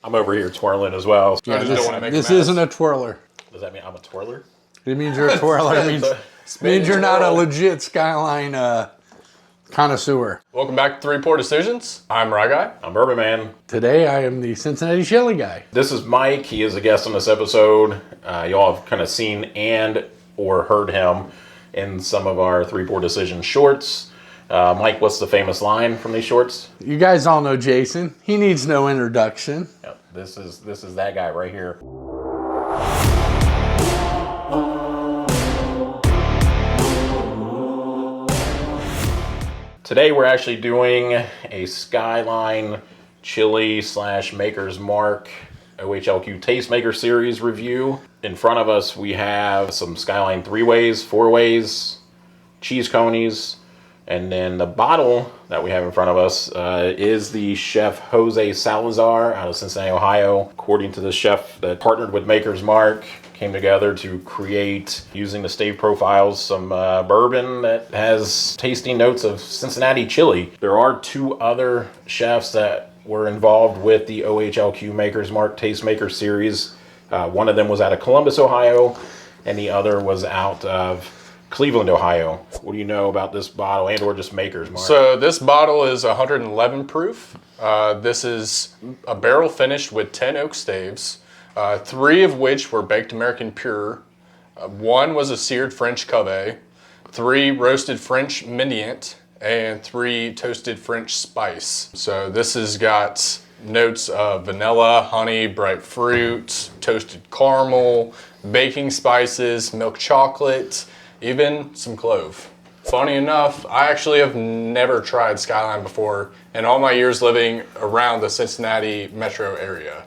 I'm over here twirling as well. I just don't want to make This a mess. isn't a twirler. Does that mean I'm a twirler? It means you're a twirler. It means you're not a legit Skyline connoisseur. Welcome back to 3 Pour Decisions. I'm Rye Guy. I'm Bourbon Man. Today I am the Cincinnati Chili guy. This is Mike. He is a guest on this episode. Y'all have kind of seen and or heard him in some of our 3 Pour Decision shorts. Mike, what's the famous line from these shorts? You guys all know Jason. He needs no introduction. Yep, this is that guy right here. Today we're actually doing a Skyline Chili / Maker's Mark OHLQ Tastemaker Series review. In front of us we have some Skyline 3-ways, 4-ways, cheese conies, and then the bottle that we have in front of us is the Chef José Salazar out of Cincinnati, Ohio. According to the chef that partnered with Maker's Mark, came together to create, using the stave profiles, some bourbon that has tasting notes of Cincinnati chili. There are 2 other chefs that were involved with the OHLQ Maker's Mark Tastemaker Series. One of them was out of Columbus, Ohio, and the other was out of Cleveland, Ohio. What do you know about this bottle and or just Maker's Mark? So this bottle is 111 proof. This is a barrel finished with 10 oak staves, 3 of which were baked American pure. 1 was a seared French cuvee, 3 roasted French miniant, and 3 toasted French spice. So this has got notes of vanilla, honey, bright fruit, toasted caramel, baking spices, milk chocolate, even some clove. Funny enough, I actually have never tried Skyline before in all my years living around the Cincinnati metro area.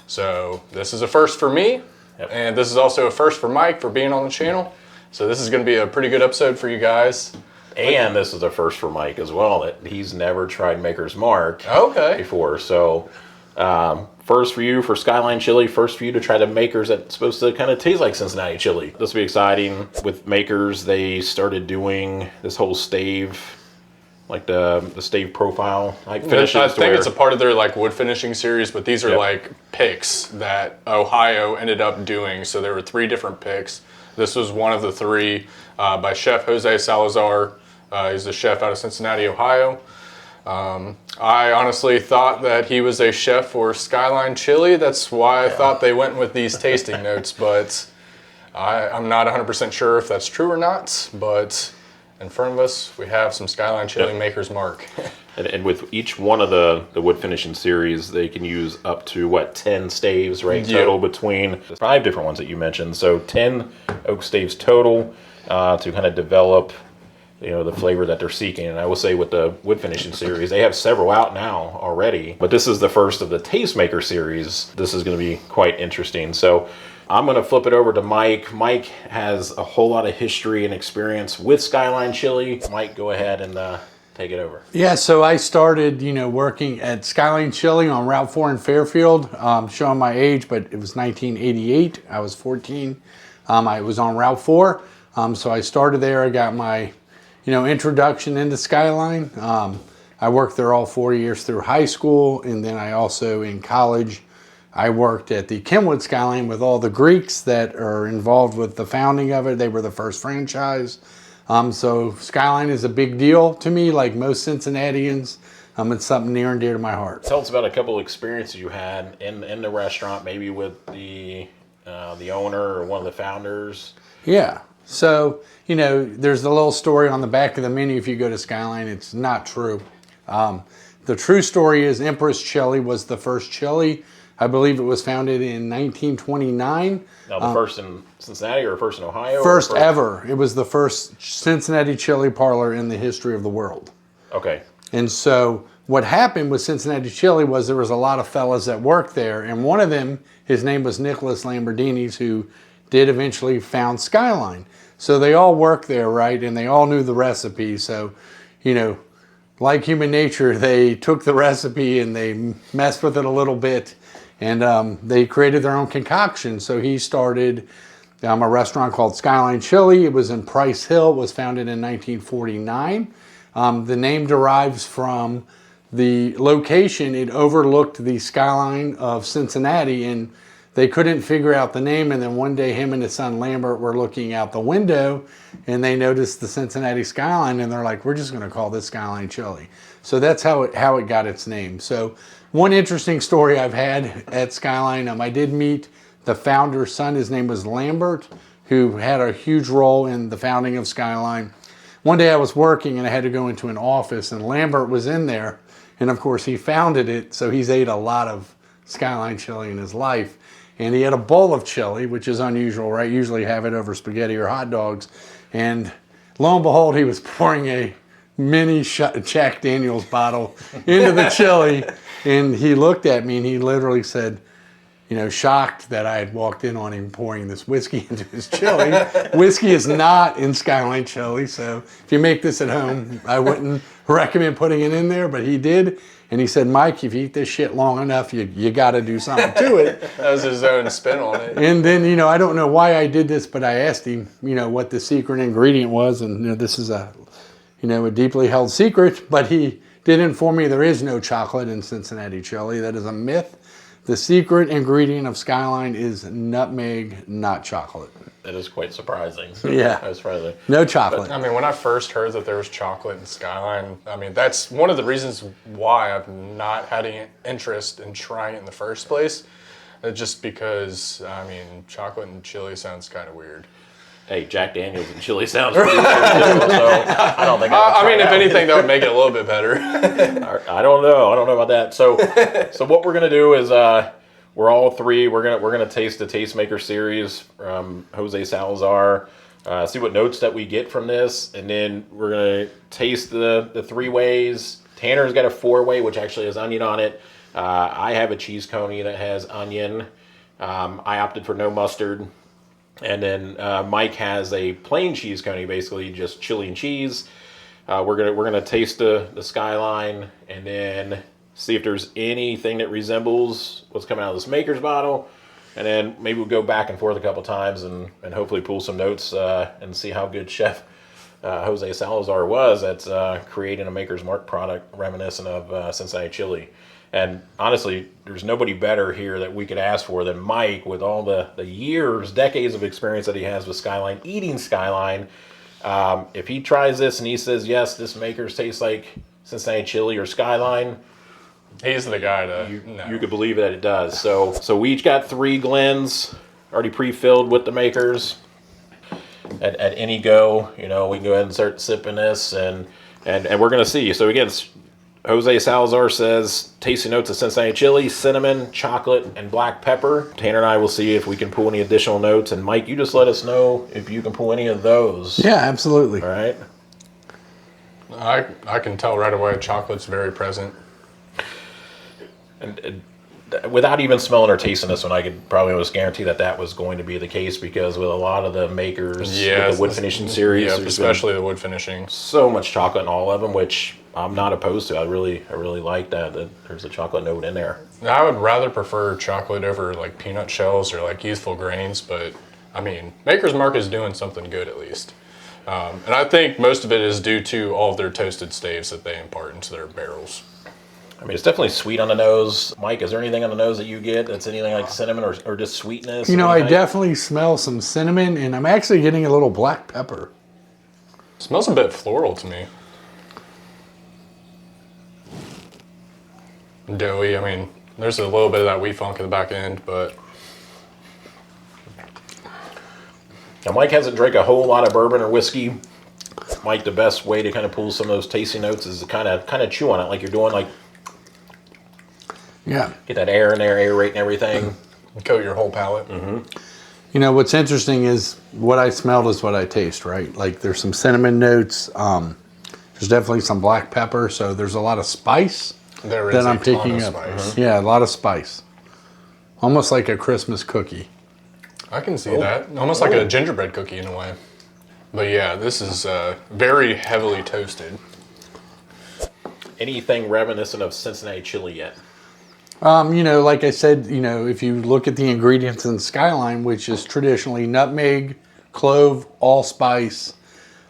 So this is a first for me, and this is also a first for Mike for being on the channel. So this is going to be a pretty good episode for you guys. And this is a first for Mike as well, that he's never tried Maker's Mark before. So first for you for Skyline Chili, first for you to try the Makers that's supposed to kind of taste like Cincinnati chili. This will be exciting. With Makers, they started doing this whole stave, like the stave profile like finishes. I think it's a part of their like wood finishing series, but these are like picks that Ohio ended up doing. So there were 3 different picks. This was one of the 3 by Chef José Salazar. He's the chef out of Cincinnati, Ohio. I honestly thought that he was a chef for Skyline Chili. That's why I thought they went with these tasting notes, but I'm not 100% sure if that's true or not. But in front of us, we have some Skyline Chili Maker's Mark. And with each one of the wood finishing series, they can use up to 10 staves, right? Total between the 5 different ones that you mentioned. So 10 oak staves total to kind of develop, the flavor that they're seeking. And I will say with the wood finishing series, they have several out now already, but this is the first of the Tastemaker series. This is going to be quite interesting. So I'm going to flip it over to Mike. Mike has a whole lot of history and experience with Skyline Chili. Mike, go ahead and take it over. Yeah, so I started, working at Skyline Chili on Route 4 in Fairfield. Showing my age, but it was 1988. I was 14. I was on Route 4. So I started there. I got my introduction into Skyline. I worked there all 4 years through high school, and then I also, in college, I worked at the Kenwood Skyline with all the Greeks that are involved with the founding of it. They were the first franchise. So Skyline is a big deal to me, like most Cincinnatians. It's something near and dear to my heart. Tell us about a couple of experiences you had in the restaurant, maybe with the owner or one of the founders. Yeah. So, there's a little story on the back of the menu if you go to Skyline. It's not true. The true story is Empress Chili was the first chili. I believe it was founded in 1929. Now, the first in Cincinnati or first in Ohio? First ever. It was the first Cincinnati chili parlor in the history of the world. Okay. And so what happened with Cincinnati Chili was there was a lot of fellas that worked there. And one of them, his name was Nicholas Lamborghini's, who did eventually found Skyline. So they all worked there, right? And they all knew the recipe. So, like human nature, they took the recipe and they messed with it a little bit. And they created their own concoction. So he started a restaurant called Skyline Chili. It was in Price Hill. It was founded in 1949. The name derives from the location, it overlooked the skyline of Cincinnati, and they couldn't figure out the name. And then one day him and his son Lambert were looking out the window and they noticed the Cincinnati skyline, and they're like, we're just going to call this Skyline Chili. So that's how it got its name. So one interesting story I've had at Skyline, I did meet the founder's son. His name was Lambert, who had a huge role in the founding of Skyline. One day I was working and I had to go into an office, and Lambert was in there. And of course he founded it, so he's ate a lot of Skyline chili in his life. And he had a bowl of chili, which is unusual, right? Usually have it over spaghetti or hot dogs. And lo and behold, he was pouring a mini Jack Daniels bottle into the chili. And he looked at me and he literally said, you know, shocked that I had walked in on him pouring this whiskey into his chili. Whiskey is not in Skyline chili, so if you make this at home, I wouldn't recommend putting it in there, but he did. And he said, Mike, if you eat this shit long enough, you got to do something to it. That was his own spin on it. And then, you know, I don't know why I did this, but I asked him, you know, what the secret ingredient was. And, you know, this is a deeply held secret, but he did inform me there is no chocolate in Cincinnati chili. That is a myth. The secret ingredient of Skyline is nutmeg, not chocolate. That is quite surprising. So Yeah. That's surprising. No chocolate. But, I mean, when I first heard that there was chocolate in Skyline, I mean, that's one of the reasons why I've not had any interest in trying it in the first place. Just because, I mean, chocolate and chili sounds kind of weird. Hey, Jack Daniels and chili sounds pretty good, so I don't think I mean, if anything, that would make it a little bit better. I don't know. I don't know about that. So what we're gonna do is we're all three. We're gonna taste the Tastemaker Series from José Salazar. See what notes that we get from this, and then we're gonna taste the 3 ways. Tanner's got a 4-way, which actually has onion on it. I have a cheese coney that has onion. I opted for no mustard. And then Mike has a plain cheese coney, basically just chili and cheese. We're gonna taste the Skyline and then see if there's anything that resembles what's coming out of this maker's bottle. And then maybe we'll go back and forth a couple times and hopefully pull some notes and see how good Chef José Salazar was at creating a Maker's Mark product reminiscent of Cincinnati chili. And honestly, there's nobody better here that we could ask for than Mike, with all the years, decades of experience that he has with Skyline, eating Skyline. If he tries this and he says, yes, this Maker's tastes like Cincinnati chili or Skyline, He's the guy to you could believe that it does. So we each got 3 Glens already pre-filled with the Makers. At any go, you know, we can go ahead and start sipping this, and we're gonna see. So again, José Salazar says tasty notes of Cincinnati chili, cinnamon, chocolate, and black pepper. Tanner and I will see if we can pull any additional notes. And Mike, you just let us know if you can pull any of those. Yeah, absolutely. All right. I can tell right away chocolate's very present. And without even smelling or tasting this one, I could probably almost guarantee that was going to be the case, because with a lot of the Makers, with the wood finishing series, yeah, especially the wood finishing, so much chocolate in all of them, which I'm not opposed to. I really like that there's a chocolate note in there. I would rather prefer chocolate over like peanut shells or like youthful grains, but I mean, Maker's Mark is doing something good at least. And I think most of it is due to all of their toasted staves that they impart into their barrels. I mean, it's definitely sweet on the nose. Mike, is there anything on the nose that you get that's anything like cinnamon or just sweetness? You know, I definitely smell some cinnamon, and I'm actually getting a little black pepper. It smells a bit floral to me. Doughy, I mean, there's a little bit of that wheat funk in the back end, but... Now, Mike hasn't drank a whole lot of bourbon or whiskey. Mike, the best way to kind of pull some of those tasty notes is to kind of chew on it like you're doing, like... Yeah. Get that air in there, aerate and everything. Coat your whole palate. Mm-hmm. You know, what's interesting is what I smelled is what I taste, right? Like, there's some cinnamon notes. There's definitely some black pepper, so there's a lot of spice that I'm picking up. Mm-hmm. Yeah, a lot of spice. Almost like a Christmas cookie. I can see that. Almost like a gingerbread cookie in a way. But yeah, this is very heavily toasted. Anything reminiscent of Cincinnati chili yet? You know, like I said, you know, if you look at the ingredients in Skyline, which is traditionally nutmeg, clove, allspice,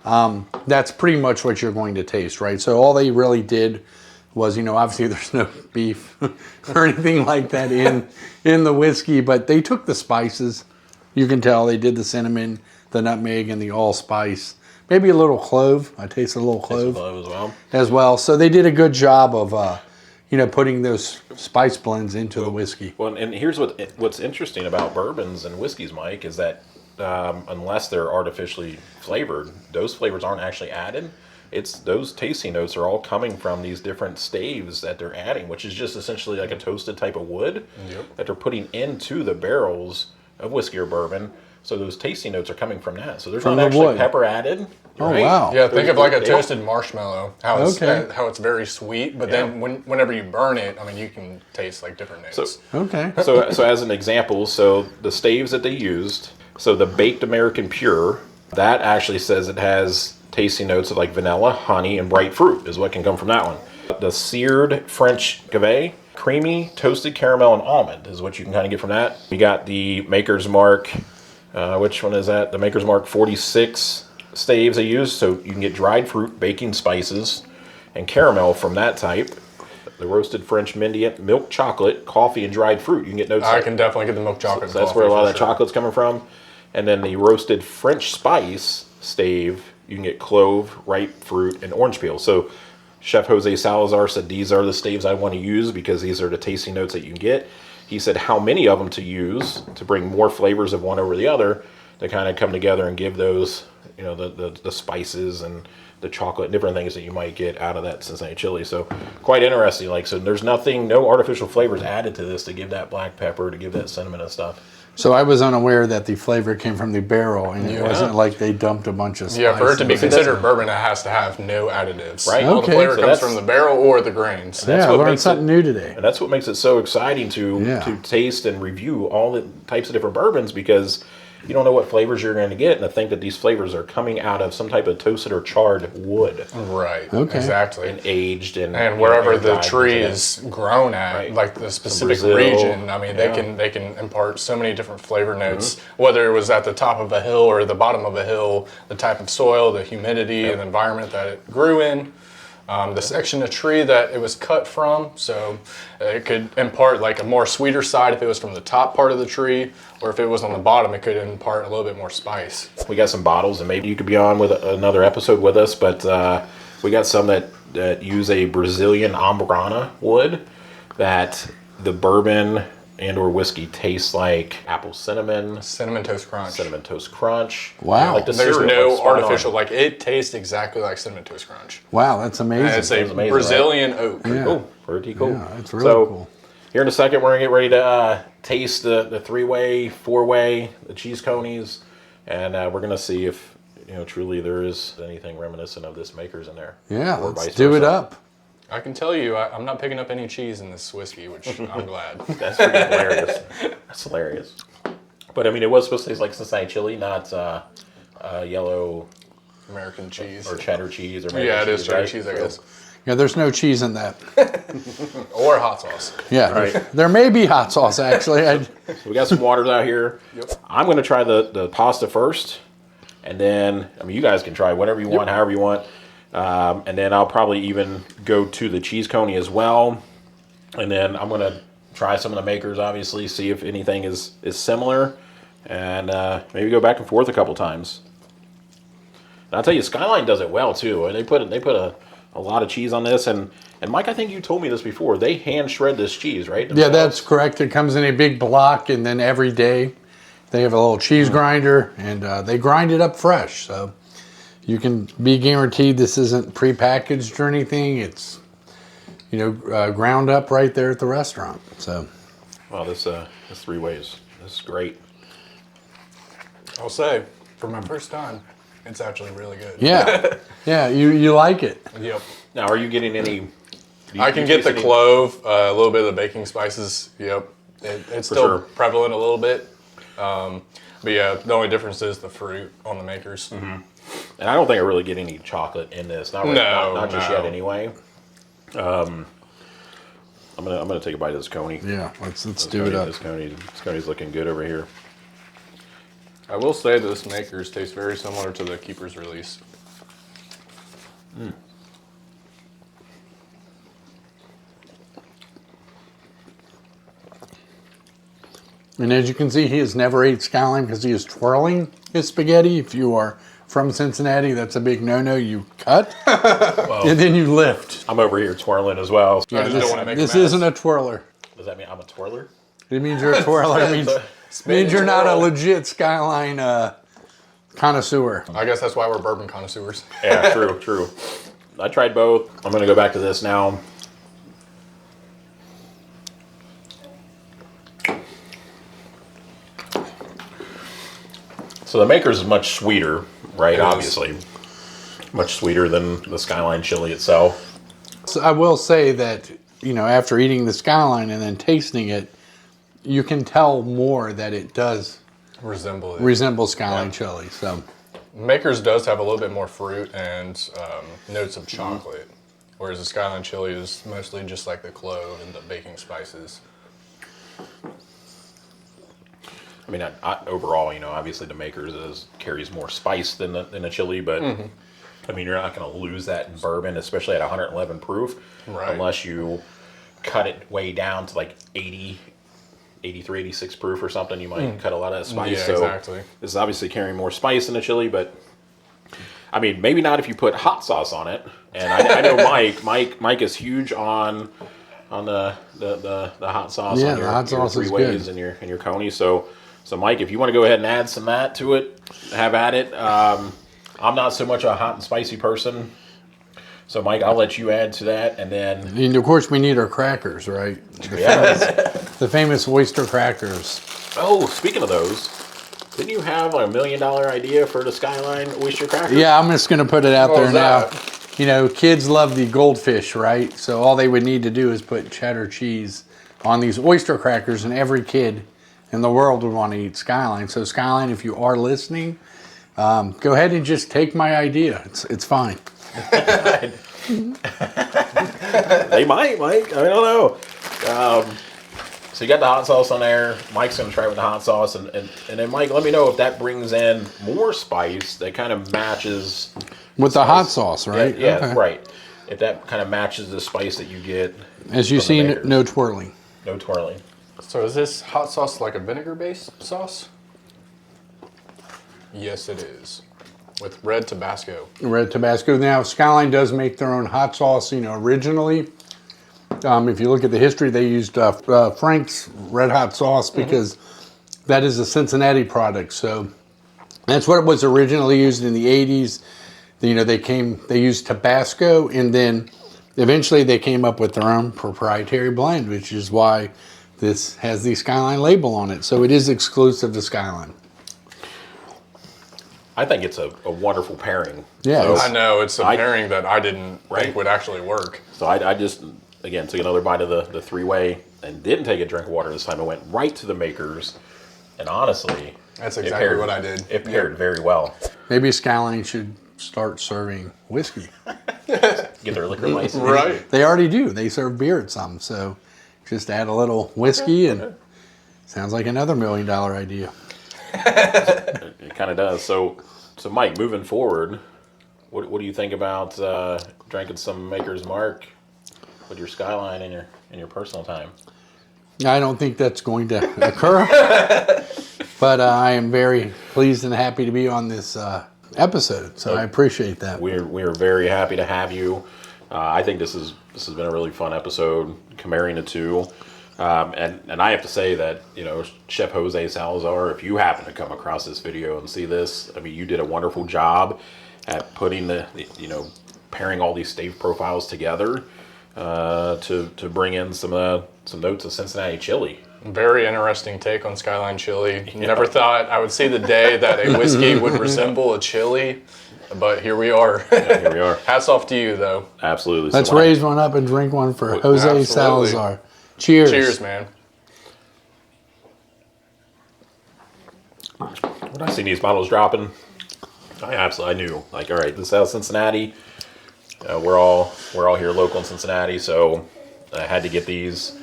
that's pretty much what you're going to taste, right? So all they really did was, obviously there's no beef or anything like that in the whiskey, but they took the spices. You can tell they did the cinnamon, the nutmeg, and the allspice. Maybe a little clove. I tasted a little clove as well. So they did a good job of, putting those spice blends into the whiskey. Well, and here's what's interesting about bourbons and whiskeys, Mike, is that unless they're artificially flavored, those flavors aren't actually added. It's those tasting notes are all coming from these different staves that they're adding, which is just essentially like a toasted type of wood that they're putting into the barrels of whiskey or bourbon. So those tasting notes are coming from that. So there's not actually pepper added. Oh, wow. Yeah, think of like a toasted marshmallow, how it's very sweet, but then whenever you burn it, I mean, you can taste like different notes. So as an example, so the staves that they used, so the Baked American Pure, that actually says it has tasting notes of like vanilla, honey, and bright fruit is what can come from that one. The Seared French Cuvée, creamy, toasted caramel, and almond is what you can kind of get from that. You got the Maker's Mark, which one is that? The Maker's Mark 46 staves they use, so you can get dried fruit, baking spices, and caramel from that type. The roasted French Mendiant, milk chocolate, coffee, and dried fruit. You can get notes. I can definitely get the milk chocolate. So that's where a lot of that chocolate's coming from. And then the roasted French spice stave, you can get clove, ripe fruit, and orange peel. So Chef José Salazar said these are the staves I want to use because these are the tasting notes that you can get. He said how many of them to use to bring more flavors of one over the other to kind of come together and give those, the spices and the chocolate and different things that you might get out of that Cincinnati chili. So quite interesting. So there's no artificial flavors added to this to give that black pepper, to give that cinnamon and stuff. So I was unaware that the flavor came from the barrel, and it wasn't like they dumped a bunch of spices. Yeah, for it to be considered bourbon, it has to have no additives. Right. All the flavor comes from the barrel or the grains. Yeah, I learned something new today. And that's what makes it so exciting to taste and review all the types of different bourbons, because you don't know what flavors you're going to get, and to think that these flavors are coming out of some type of toasted or charred wood. Right. Okay. Exactly. And aged and wherever the tree is grown at, like the specific region. I mean, they can impart so many different flavor notes, whether it was at the top of a hill or the bottom of a hill, the type of soil, the humidity, and the environment that it grew in. The section of tree that it was cut from, so it could impart like a more sweeter side if it was from the top part of the tree, or if it was on the bottom, it could impart a little bit more spice. We got some bottles, and maybe you could be on with another episode with us, but we got some that use a Brazilian Ambrana wood that the bourbon and or whiskey tastes like apple cinnamon toast crunch. Wow. Like there's cereal, no artificial, like it tastes exactly like cinnamon toast crunch. Wow, that's amazing. And it's a Brazilian oak. Yeah. Cool. Pretty cool. Yeah, that's really cool. Here in a second, we're gonna get ready to taste the 3-way, 4-way, the cheese conies, and we're gonna see if truly there is anything reminiscent of this Maker's in there. Yeah, let's do it up. I can tell you, I'm not picking up any cheese in this whiskey, which I'm glad. That's freaking hilarious. That's hilarious. But I mean, it was supposed to taste like Cincinnati chili, not yellow American cheese or cheddar cheese or it is cheddar cheese, I guess. Yeah, there's no cheese in that. Or hot sauce. Yeah, right. There may be hot sauce actually. So we got some waters out here. Yep. I'm going to try the pasta first, and then you guys can try whatever you want, however you want. And then I'll probably even go to the cheese coney as well. And then I'm going to try some of the Makers, obviously, see if anything is similar. And maybe go back and forth a couple times. And I'll tell you, Skyline does it well, too. They put a lot of cheese on this. And Mike, I think you told me this before. They hand shred this cheese, right? Yeah, that's correct. It comes in a big block, and then every day they have a little cheese grinder, and they grind it up fresh. So you can be guaranteed this isn't prepackaged or anything. It's, ground up right there at the restaurant. So, well, this 3 ways. This is great. I'll say, for my first time, it's actually really good. Yeah, yeah. You like it? Yep. Now, are you getting any? I can get the clove, a little bit of the baking spices. Yep. It's still prevalent a little bit. But yeah, the only difference is the fruit on the Makers. Mm-hmm. And I don't think I really get any chocolate in this. Not just yet, anyway. I'm gonna take a bite of this coney. Yeah, let's do it up. This coney's looking good over here. I will say this Makers tastes very similar to the Keeper's Release. And as you can see, he has never ate Skyline because he is twirling his spaghetti. If you are from Cincinnati, that's a big no-no. You cut, and then you lift. I'm over here twirling as well. I just don't want to make This a mess. isn't a twirler. Does that mean I'm a twirler? It means you're a twirler. It means you're not a legit Skyline connoisseur. I guess that's why we're bourbon connoisseurs. Yeah, true. I tried both. I'm going to go back to this now. So the Maker's is much sweeter, right? It is. Obviously. Much sweeter than the Skyline Chili itself. So I will say that, you know, after eating the Skyline and then tasting it, you can tell more that it does Resemble it. Skyline Chili. So Maker's does have a little bit more fruit and notes of chocolate, whereas the Skyline Chili is mostly just like the clove and the baking spices. I mean, overall, you know, obviously the Maker's carries more spice than a chili, but I mean, you're not going to lose that in bourbon, especially at 111 proof, Right. unless you cut it way down to like 80, 83, 86 proof or something. You might cut a lot of that spice. Yeah, so exactly. This is obviously carrying more spice than a chili, but I mean, maybe not if you put hot sauce on it. And I know Mike is huge on the hot sauce. Yeah, on your, the hot sauce your is three ways good. and your coney. So Mike, if you want to go ahead and add some of that to it, have at it. I'm not so much a hot and spicy person. So Mike, I'll let you add to that, and then and of course we need our crackers, right? The famous oyster crackers. oh, speaking of those, didn't you have like $1 million idea for the Skyline oyster cracker? Yeah, I'm just going to put it out What there was now. that? You know, kids love the goldfish, right? So all they would need to do is put cheddar cheese on these oyster crackers, and every kid in the world would want to eat Skyline. So Skyline, if you are listening, go ahead and just take my idea. It's fine. They might, Mike. I don't know. So you got the hot sauce on there. Mike's going to try with the hot sauce. And then, Mike, let me know if that brings in more spice that kind of matches. With the hot sauce, right? Yeah, Okay. right. If that kind of matches the spice that you get. As you from the see, Maker's. no twirling. No twirling. So is this hot sauce like a vinegar-based sauce? Yes, it is. With red Tabasco. Red Tabasco. Now, Skyline does make their own hot sauce, you know, originally. If you look at the history, they used Frank's Red Hot Sauce because that is a Cincinnati product. So that's what it was originally used in the 80s. You know, they used Tabasco, and then eventually they came up with their own proprietary blend, which is why this has the Skyline label on it. So it is exclusive to Skyline. I think it's a wonderful pairing. Yeah, So, I know, it's a pairing that I didn't Right. think would actually work. so I just, again, took another bite of the three-way and didn't take a drink of water this time. I went right to the Maker's. And honestly, That's it exactly paired- what I did. It paired very well. Maybe Skyline should start serving whiskey. Get their liquor license. Right. They already do. They serve beer at some, so just add a little whiskey and sounds like another $1 million idea. It kind of does. So Mike, moving forward, what do you think about drinking some Maker's Mark with your Skyline in your personal time? I don't think that's going to occur, but I am very pleased and happy to be on this episode, so I appreciate that. We're very happy to have you. I think this has been a really fun episode, comparing the two. And I have to say that, you know, Chef José Salazar, if you happen to come across this video and see this, I mean, you did a wonderful job at putting pairing all these stave profiles together to bring in some notes of Cincinnati chili. Very interesting take on Skyline Chili. Never thought I would see the day that a whiskey would resemble a chili, but here we are. Yeah, here we are. Hats off to you, though. Absolutely. Let's So raise one up and drink one for Jose Absolutely. Salazar. Cheers. Cheers, man. when I seen these bottles dropping, I knew, like, all right, this is out of Cincinnati. We're all here local in Cincinnati, so I had to get these.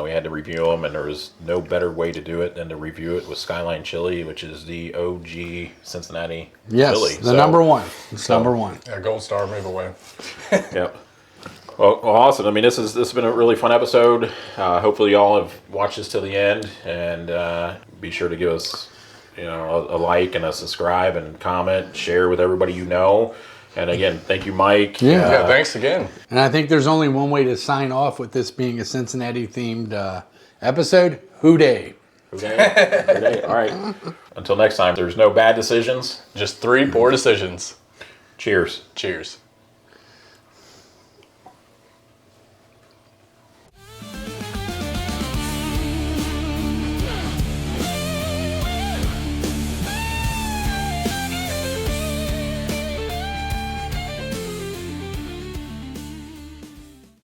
We had to review them, and there was no better way to do it than to review it with Skyline Chili, which is the OG Cincinnati Yes, chili. the number one. It's number one. Yeah, gold star, move away. Yep. Well, awesome. I mean, this has been a really fun episode. Hopefully, y'all have watched this till the end, and be sure to give us, a like and a subscribe and comment, share with everybody you know. And again, thank you, Mike. Yeah, thanks again. And I think there's only one way to sign off with this being a Cincinnati themed episode. Hooday. Hooday. All right. Until next time, there's no bad decisions. Just 3 poor decisions. Cheers. Cheers.